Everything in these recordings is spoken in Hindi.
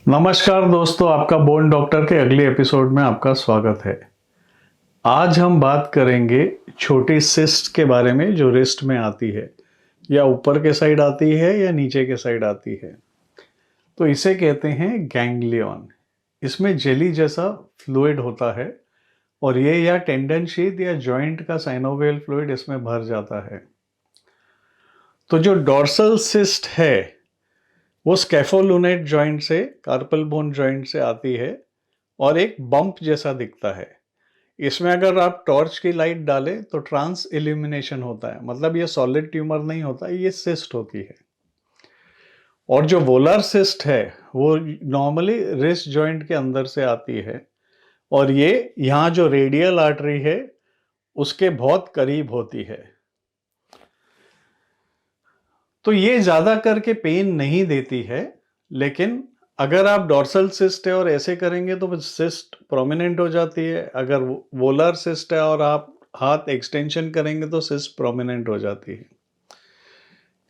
नमस्कार दोस्तों, आपका बोन डॉक्टर के अगले एपिसोड में आपका स्वागत है। आज हम बात करेंगे छोटी सिस्ट के बारे में जो रिस्ट में आती है, या ऊपर के साइड आती है या नीचे के साइड आती है। तो इसे कहते हैं गैंग्लियन। इसमें जेली जैसा फ्लूइड होता है और ये या टेंडन शीथ या जॉइंट का साइनोवियल फ्लूइड इसमें भर जाता है। तो जो डॉर्सल सिस्ट है वो स्कैफोलुनेट जॉइंट से, कार्पल बोन जॉइंट से आती है और एक बम्प जैसा दिखता है। इसमें अगर आप टॉर्च की लाइट डालें तो ट्रांस इल्यूमिनेशन होता है, मतलब ये सॉलिड ट्यूमर नहीं होता, ये सिस्ट होती है। और जो वोलर सिस्ट है वो नॉर्मली रिस्ट जॉइंट के अंदर से आती है और ये यहाँ जो रेडियल आर्टरी है उसके बहुत करीब होती है। तो ये ज़्यादा करके पेन नहीं देती है, लेकिन अगर आप डॉर्सल सिस्ट है और ऐसे करेंगे तो सिस्ट प्रोमिनेंट हो जाती है। अगर वोलर सिस्ट है और आप हाथ एक्सटेंशन करेंगे तो सिस्ट प्रोमिनेंट हो जाती है।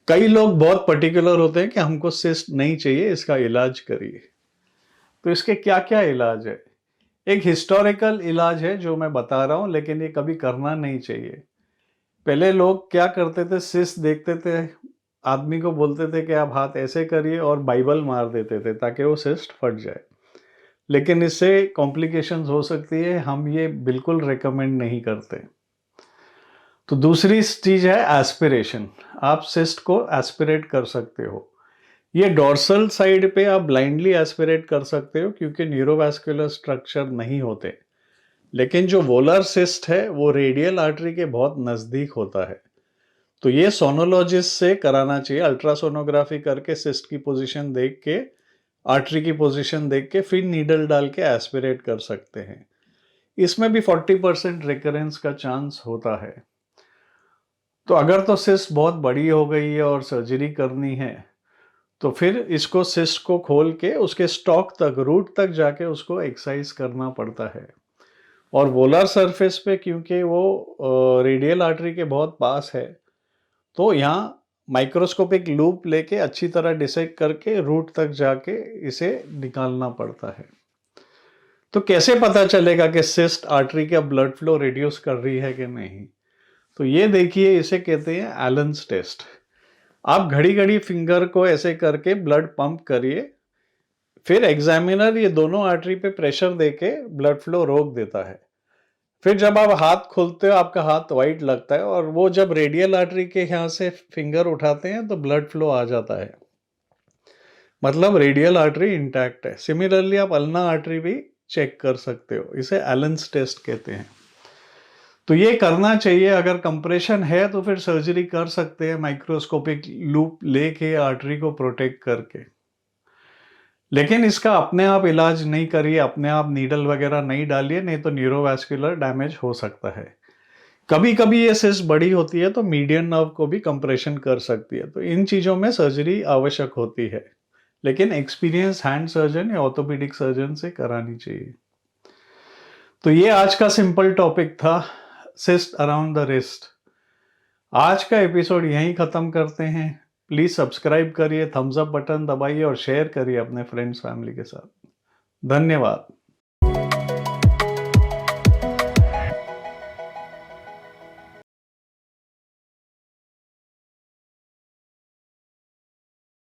कई लोग बहुत पर्टिकुलर होते हैं कि हमको सिस्ट नहीं चाहिए, इसका इलाज करिए। तो इसके क्या क्या इलाज है? एक हिस्टोरिकल इलाज है जो मैं बता रहा हूँ, लेकिन ये कभी करना नहीं चाहिए। पहले लोग क्या करते थे, सिस्ट देखते थे, आदमी को बोलते थे कि आप हाथ ऐसे करिए और बाइबल मार देते थे ताकि वो सिस्ट फट जाए। लेकिन इससे कॉम्प्लिकेशंस हो सकती है, हम ये बिल्कुल रेकमेंड नहीं करते। तो दूसरी चीज़ है एस्पिरेशन। आप सिस्ट को एस्पिरेट कर सकते हो। ये डॉर्सल साइड पे आप ब्लाइंडली एस्पिरेट कर सकते हो क्योंकि न्यूरोवास्कुलर स्ट्रक्चर नहीं होते। लेकिन जो वोलर सिस्ट है वो रेडियल आर्टरी के बहुत नज़दीक होता है, तो ये सोनोलॉजिस्ट से कराना चाहिए। अल्ट्रासोनोग्राफी करके सिस्ट की पोजीशन देख के, आर्टरी की पोजीशन देख के फिर नीडल डाल के एस्पिरेट कर सकते हैं। इसमें भी 40% रिकरेंस का चांस होता है। तो अगर तो सिस्ट बहुत बड़ी हो गई है और सर्जरी करनी है तो फिर इसको, सिस्ट को खोल के उसके स्टॉक तक, रूट तक जाके उसको एक्सरसाइज करना पड़ता है। और वोलर सरफेस पे क्योंकि वो रेडियल आर्टरी के बहुत पास है, तो यहाँ माइक्रोस्कोपिक लूप लेके अच्छी तरह डिसेक्ट करके रूट तक जाके इसे निकालना पड़ता है। तो कैसे पता चलेगा कि सिस्ट आर्टरी का ब्लड फ्लो रिड्यूस कर रही है कि नहीं? तो ये देखिए, इसे कहते हैं एलन्स टेस्ट। आप घड़ी घड़ी फिंगर को ऐसे करके ब्लड पंप करिए, फिर एग्जामिनर ये दोनों आर्टरी पे प्रेशर देके ब्लड फ्लो रोक देता है। फिर जब आप हाथ खोलते हो आपका हाथ वाइट लगता है और वो जब रेडियल आर्टरी के यहाँ से फिंगर उठाते हैं तो ब्लड फ्लो आ जाता है, मतलब रेडियल आर्टरी इंटैक्ट है। सिमिलरली आप अल्ना आर्टरी भी चेक कर सकते हो, इसे एलन्स टेस्ट कहते हैं। तो ये करना चाहिए। अगर कंप्रेशन है तो फिर सर्जरी कर सकते हैं माइक्रोस्कोपिक लूप लेके आर्टरी को प्रोटेक्ट करके। लेकिन इसका अपने आप इलाज नहीं करिए, अपने आप नीडल वगैरह नहीं डालिए, नहीं तो न्यूरोवास्कुलर डैमेज हो सकता है। कभी कभी ये सिस्ट बड़ी होती है तो मीडियन नर्व को भी कंप्रेशन कर सकती है, तो इन चीज़ों में सर्जरी आवश्यक होती है, लेकिन एक्सपीरियंस हैंड सर्जन या ऑर्थोपेडिक सर्जन से करानी चाहिए। तो ये आज का सिंपल टॉपिक था, सिस्ट अराउंड द रिस्ट। आज का एपिसोड यहीं ख़त्म करते हैं। प्लीज़ सब्सक्राइब करिए, थम्स अप बटन दबाइए और शेयर करिए अपने फ्रेंड्स फैमिली के साथ। धन्यवाद।